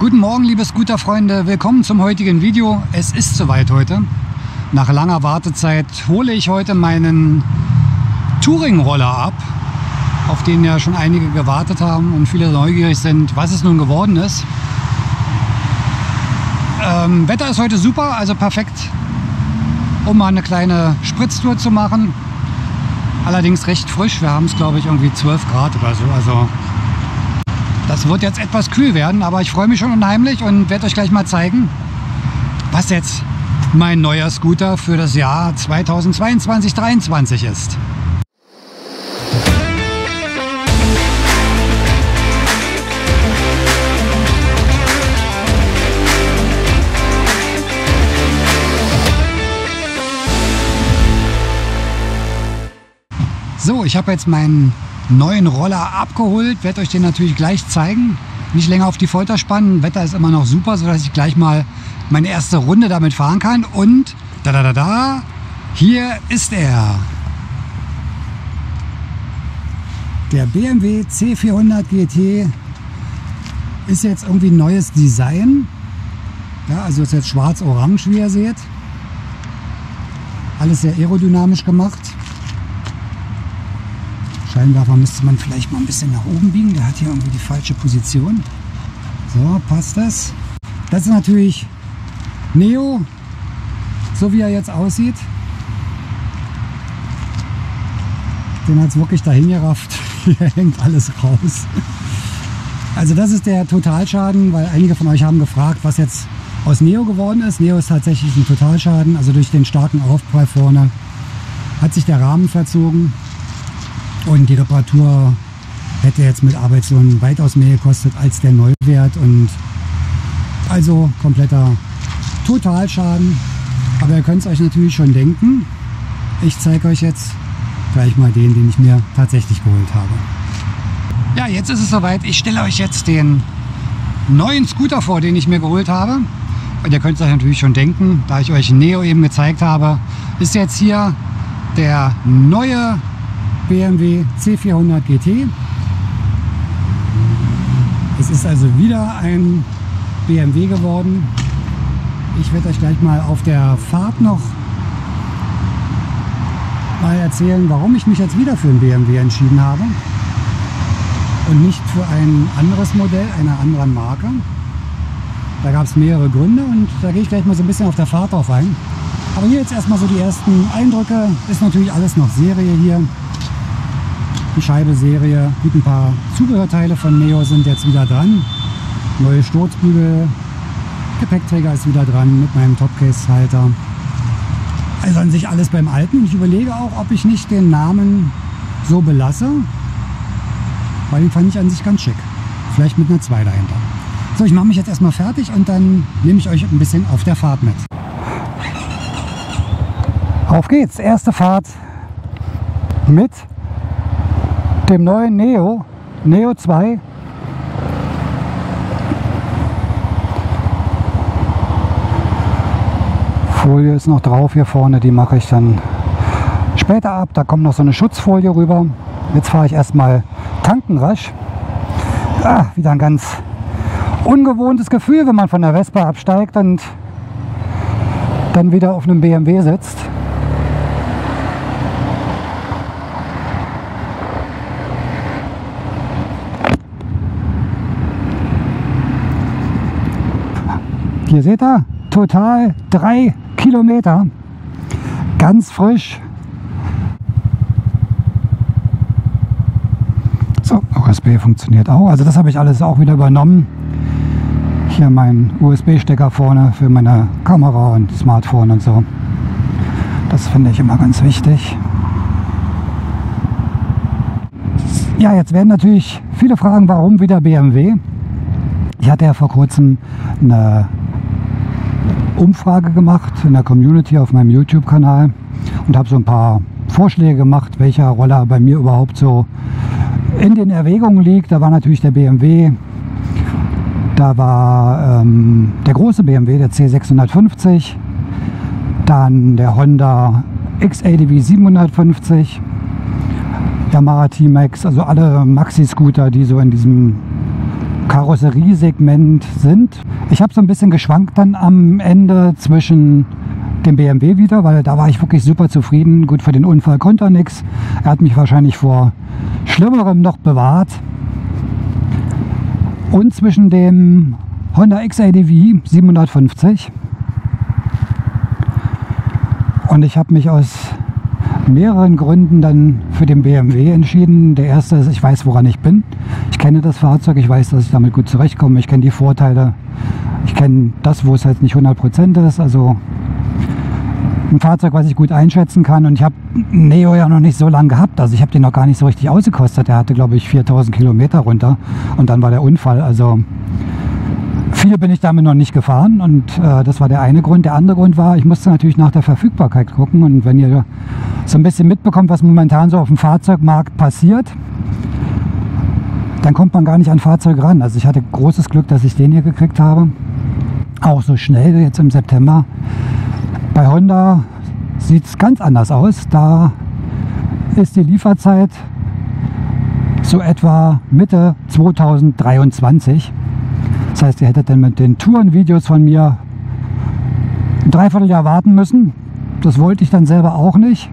Guten Morgen, liebe Scooterfreunde, willkommen zum heutigen Video. Es ist soweit heute. Nach langer Wartezeit hole ich heute meinen Touring-Roller ab, auf den ja schon einige gewartet haben und viele neugierig sind, was es nun geworden ist. Wetter ist heute super, also perfekt, um mal eine kleine Spritztour zu machen. Allerdings recht frisch, wir haben es glaube ich irgendwie 12 Grad oder so, also das wird jetzt etwas kühl werden, aber ich freue mich schon unheimlich und werde euch gleich mal zeigen, was jetzt mein neuer Scooter für das Jahr 2022-23 ist. So, ich habe jetzt meinen neuen Roller abgeholt, werde euch den natürlich gleich zeigen. Nicht länger auf die Folter spannen, Wetter ist immer noch super, sodass ich gleich mal meine erste Runde damit fahren kann. Und hier ist er. Der BMW C400 GT ist jetzt irgendwie ein neues Design. Ja, also ist jetzt schwarz-orange, wie ihr seht. Alles sehr aerodynamisch gemacht. Scheinwerfer müsste man vielleicht mal ein bisschen nach oben biegen. Der hat hier irgendwie die falsche Position. So, passt das. Das ist natürlich Neo, so wie er jetzt aussieht. Den hat es wirklich dahin gerafft. Hier hängt alles raus. Also das ist der Totalschaden, weil einige von euch haben gefragt, was jetzt aus Neo geworden ist. Neo ist tatsächlich ein Totalschaden. Also durch den starken Aufprall vorne hat sich der Rahmen verzogen. Und die Reparatur hätte jetzt mit Arbeitslohn weitaus mehr gekostet als der Neuwert. Und also kompletter Totalschaden. Aber ihr könnt es euch natürlich schon denken. Ich zeige euch jetzt gleich mal den ich mir tatsächlich geholt habe. Ja, jetzt ist es soweit. Ich stelle euch jetzt den neuen Scooter vor, den ich mir geholt habe. Und ihr könnt es euch natürlich schon denken, da ich euch Neo eben gezeigt habe, ist jetzt hier der neue BMW C400 GT. Es ist also wieder ein BMW geworden. Ich werde euch gleich mal auf der Fahrt noch mal erzählen, warum ich mich jetzt wieder für einen BMW entschieden habe und nicht für ein anderes Modell einer anderen Marke. Da gab es mehrere Gründe und da gehe ich gleich mal so ein bisschen auf der Fahrt drauf ein. Aber hier jetzt erstmal so die ersten Eindrücke. Ist natürlich alles noch Serie hier. Die Scheibe-Serie, gut, ein paar Zubehörteile von Neo sind jetzt wieder dran. Neue Sturzbügel, Gepäckträger ist wieder dran mit meinem Topcase-Halter. Also an sich alles beim Alten. Und ich überlege auch, ob ich nicht den Namen so belasse, weil den fand ich an sich ganz schick. Vielleicht mit einer 2 dahinter. So, ich mache mich jetzt erstmal fertig und dann nehme ich euch ein bisschen auf der Fahrt mit. Auf geht's, erste Fahrt mit dem neuen Neo 2. Folie ist noch drauf hier vorne, die mache ich dann später ab. Da kommt noch so eine Schutzfolie rüber. Jetzt fahre ich erstmal tanken rasch. Wieder ein ganz ungewohntes Gefühl, wenn man von der Vespa absteigt und dann wieder auf einem BMW sitzt. Hier seht ihr, total 3 Kilometer, ganz frisch. So, USB funktioniert auch, also das habe ich alles auch wieder übernommen. Hier mein USB-Stecker vorne für meine Kamera und Smartphone und so. Das finde ich immer ganz wichtig. Ja, jetzt werden natürlich viele fragen, warum wieder BMW? Ich hatte ja vor kurzem eine Umfrage gemacht in der Community auf meinem YouTube-Kanal und habe so ein paar Vorschläge gemacht, welcher Roller bei mir überhaupt so in den Erwägungen liegt. Da war natürlich der BMW, da war der große BMW, der C650, dann der Honda X-ADV 750, Yamaha T-Max, also alle Maxi-Scooter, die so in diesem Karosseriesegment sind. Ich habe so ein bisschen geschwankt dann am Ende zwischen dem BMW wieder, weil da war ich wirklich super zufrieden. Gut, für den Unfall konnte er nichts. Er hat mich wahrscheinlich vor Schlimmerem noch bewahrt. Und zwischen dem Honda XADV 750. Und ich habe mich aus mehreren Gründen dann für den BMW entschieden. Der erste ist, ich weiß, woran ich bin. Ich kenne das Fahrzeug, ich weiß, dass ich damit gut zurechtkomme. Ich kenne die Vorteile. Ich kenne das, wo es halt nicht 100% ist. Also ein Fahrzeug, was ich gut einschätzen kann. Und ich habe Neo ja noch nicht so lange gehabt. Also ich habe den noch gar nicht so richtig ausgekostet. Der hatte, glaube ich, 4000 Kilometer runter. Und dann war der Unfall. Also viel bin ich damit noch nicht gefahren. Und das war der eine Grund. Der andere Grund war, ich musste natürlich nach der Verfügbarkeit gucken. Und wenn ihr so ein bisschen mitbekommt, was momentan so auf dem Fahrzeugmarkt passiert, dann kommt man gar nicht an Fahrzeuge ran. Also ich hatte großes Glück, dass ich den hier gekriegt habe. Auch so schnell, jetzt im September. Bei Honda sieht es ganz anders aus. Da ist die Lieferzeit so etwa Mitte 2023. Das heißt, ihr hättet dann mit den Tourenvideos von mir ein Dreivierteljahr warten müssen. Das wollte ich dann selber auch nicht.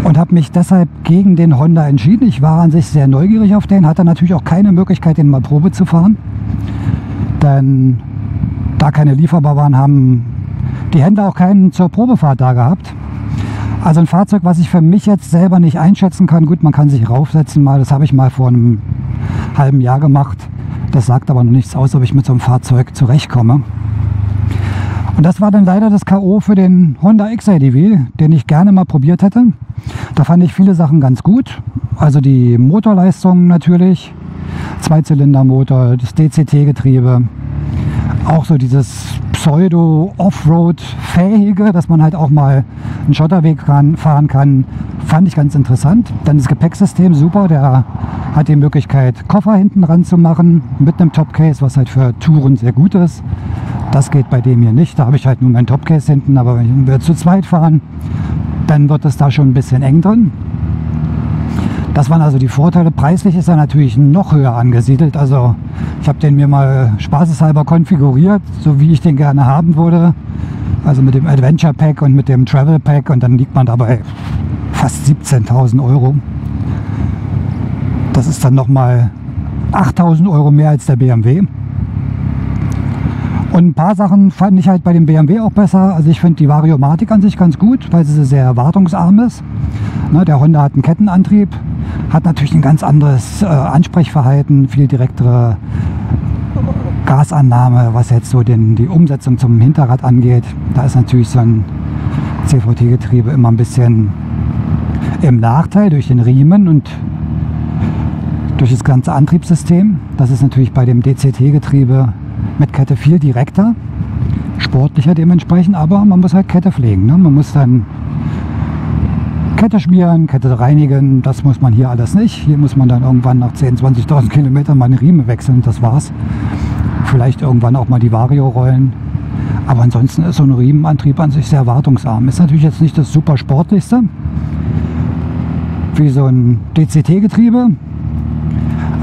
Und habe mich deshalb gegen den Honda entschieden. Ich war an sich sehr neugierig auf den, hatte natürlich auch keine Möglichkeit, den mal Probe zu fahren. Denn da keine lieferbar waren, haben die Händler auch keinen zur Probefahrt da gehabt. Also ein Fahrzeug, was ich für mich jetzt selber nicht einschätzen kann. Gut, man kann sich raufsetzen mal, das habe ich mal vor einem halben Jahr gemacht. Das sagt aber noch nichts aus, ob ich mit so einem Fahrzeug zurechtkomme. Und das war dann leider das K.O. für den Honda XADV, den ich gerne mal probiert hätte. Da fand ich viele Sachen ganz gut. Also die Motorleistung natürlich, Zweizylindermotor, das DCT-Getriebe, auch so dieses Pseudo-Offroad-fähige, dass man halt auch mal einen Schotterweg fahren kann, fand ich ganz interessant. Dann das Gepäcksystem, super, der hat die Möglichkeit, Koffer hinten ran zu machen mit einem Topcase, was halt für Touren sehr gut ist. Das geht bei dem hier nicht, da habe ich halt nur meinen Topcase hinten, aber wenn wir zu zweit fahren, dann wird es da schon ein bisschen eng drin. Das waren also die Vorteile. Preislich ist er natürlich noch höher angesiedelt. Also ich habe den mir mal spaßeshalber konfiguriert, so wie ich den gerne haben würde. Also mit dem Adventure Pack und mit dem Travel Pack, und dann liegt man dabei fast 17.000 Euro. Das ist dann nochmal 8.000 Euro mehr als der BMW. Und ein paar Sachen fand ich halt bei dem BMW auch besser. Also ich finde die Variomatik an sich ganz gut, weil sie sehr wartungsarm ist. Ne, der Honda hat einen Kettenantrieb, hat natürlich ein ganz anderes Ansprechverhalten, viel direktere Gasannahme, was jetzt so die Umsetzung zum Hinterrad angeht. Da ist natürlich so ein CVT-Getriebe immer ein bisschen im Nachteil durch den Riemen und durch das ganze Antriebssystem. Das ist natürlich bei dem DCT-Getriebe mit Kette viel direkter, sportlicher dementsprechend, aber man muss halt Kette pflegen. Ne? Man muss dann Kette schmieren, Kette reinigen, das muss man hier alles nicht. Hier muss man dann irgendwann nach 10.000, 20.000 Kilometern mal eine Riemen wechseln, das war's. Vielleicht irgendwann auch mal die Vario rollen. Aber ansonsten ist so ein Riemenantrieb an sich sehr wartungsarm. Ist natürlich jetzt nicht das super sportlichste, wie so ein DCT-Getriebe.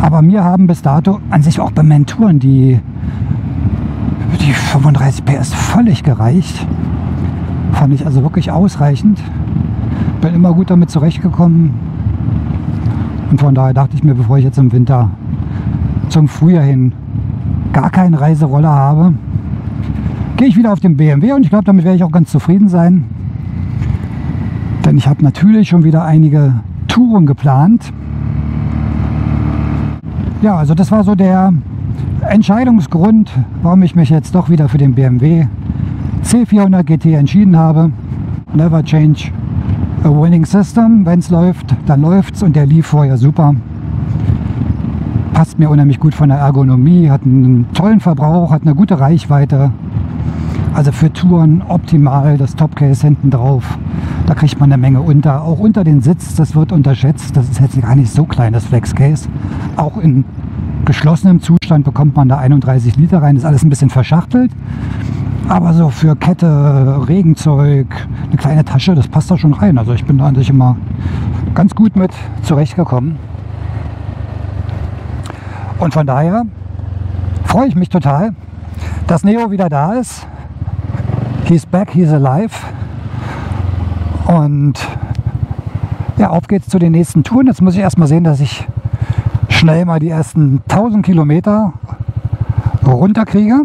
Aber mir haben bis dato an sich auch bei Menturen die 35 PS völlig gereicht. Fand ich also wirklich ausreichend. Bin immer gut damit zurechtgekommen. Und von daher dachte ich mir, bevor ich jetzt im Winter zum Frühjahr hin gar keinen Reiseroller habe, gehe ich wieder auf den BMW, und ich glaube, damit werde ich auch ganz zufrieden sein. Denn ich habe natürlich schon wieder einige Touren geplant. Ja, also das war so der Entscheidungsgrund, warum ich mich jetzt doch wieder für den BMW C400 GT entschieden habe. Never change a winning system. Wenn es läuft, dann läuft's, und der lief vorher super. Passt mir unheimlich gut von der Ergonomie, hat einen tollen Verbrauch, hat eine gute Reichweite. Also für Touren optimal, das Topcase hinten drauf. Da kriegt man eine Menge unter, auch unter den Sitz, das wird unterschätzt. Das ist jetzt gar nicht so klein, das Flexcase. Auch in geschlossenem Zustand bekommt man da 31 Liter rein, ist alles ein bisschen verschachtelt. Aber so für Kette, Regenzeug, eine kleine Tasche, das passt da schon rein. Also ich bin da an sich immer ganz gut mit zurechtgekommen. Und von daher freue ich mich total, dass Neo wieder da ist. He's back, he's alive. Und ja, auf geht's zu den nächsten Touren. Jetzt muss ich erstmal sehen, dass ich schnell mal die ersten 1000 Kilometer runterkriege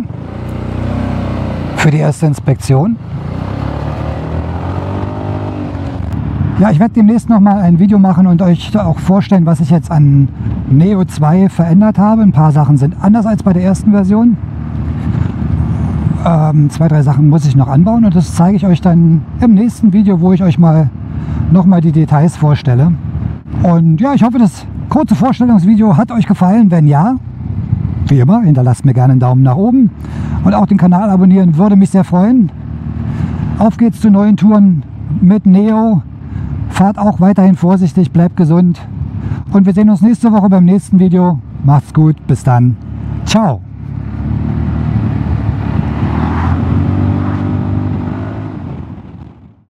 für die erste Inspektion. Ja, ich werde demnächst noch mal ein Video machen und euch auch vorstellen, was ich jetzt an Neo 2 verändert habe. Ein paar Sachen sind anders als bei der ersten Version. 2, 3 Sachen muss ich noch anbauen und das zeige ich euch dann im nächsten Video, wo ich euch noch mal die Details vorstelle. Und ja, ich hoffe, das kurze Vorstellungsvideo hat euch gefallen. Wenn ja, wie immer, hinterlasst mir gerne einen Daumen nach oben und auch den Kanal abonnieren, würde mich sehr freuen. Auf geht's zu neuen Touren mit Neo. Fahrt auch weiterhin vorsichtig, bleibt gesund und wir sehen uns nächste Woche beim nächsten Video. Macht's gut, bis dann. Ciao.